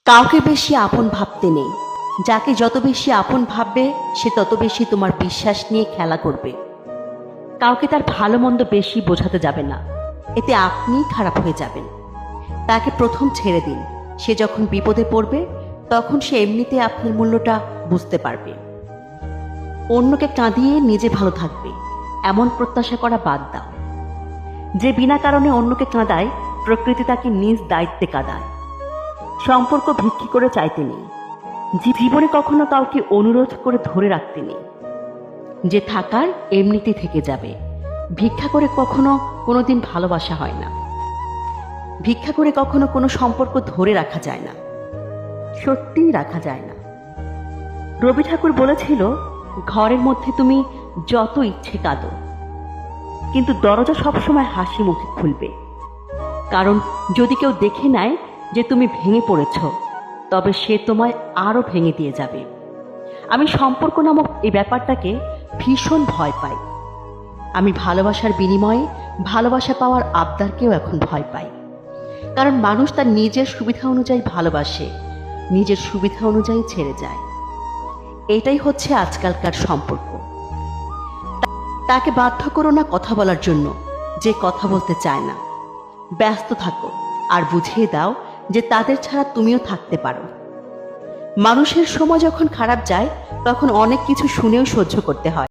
কাউকে বেশি আপন ভাবতে নেই। যাকে যত বেশি আপন ভাববে সে তত বেশি তোমার বিশ্বাস নিয়ে খেলা করবে। কাউকে তার ভালো মন্দ বেশি বোঝাতে যাবে না, এতে আপনিই খারাপ হয়ে যাবেন। তাকে প্রথম ছেড়ে দিন, সে যখন বিপদে পড়বে তখন সে এমনিতে আপনার মূল্যটা বুঝতে পারবে। অন্যকে কাঁদিয়ে নিজে ভালো থাকবে এমন প্রত্যাশা করা বাদ দাও। যে বিনা কারণে অন্যকে কাঁদায় প্রকৃতি তাকে নিজ দায়িত্বে কাঁদায়। সম্পর্ক ভিক্ষি করে চাইতে নেই, জীবনে কখনো কাউকে অনুরোধ করে ধরে রাখতে নেই। যে থাকার এমনিতে থেকে যাবে, ভিক্ষা করে কখনো কোনোদিন ভালোবাসা হয় না। ভিক্ষা করে কখনো কোনো সম্পর্ক ধরে রাখা যায় না, সত্যিই রাখা যায় না। রবি ঠাকুর বলেছিল, ঘরের মধ্যে তুমি যত ইচ্ছে কাঁদো, কিন্তু দরজা সবসময় হাসি মুখে খুলবে। কারণ যদি কেউ দেখে নেয় যে তুমি ভেঙে পড়েছ, তবে সে তোমায় আরো ভেঙে দিয়ে যাবে। আমি সম্পর্ক নামক এই ব্যাপারটাকে ভীষণ ভয় পাই। আমি ভালোবাসার বিনিময়ে ভালোবাসা পাওয়ার আবদারকেও এখন ভয় পাই। কারণ মানুষ তার নিজের সুবিধা অনুযায়ী ভালোবাসে, নিজের সুবিধা অনুযায়ী ছেড়ে যায়। এটাই হচ্ছে আজকালকার সম্পর্ক। তাকে বাধ্য করো না কথা বলার জন্য যে কথা বলতে চায় না। ব্যস্ত থাকো আর বুঝিয়ে দাও যে তাদের ছাড়া তুমিও থাকতে পারো। মানুষের সময় যখন খারাপ যায় তখন অনেক কিছু শুনেও সহ্য করতে হয়।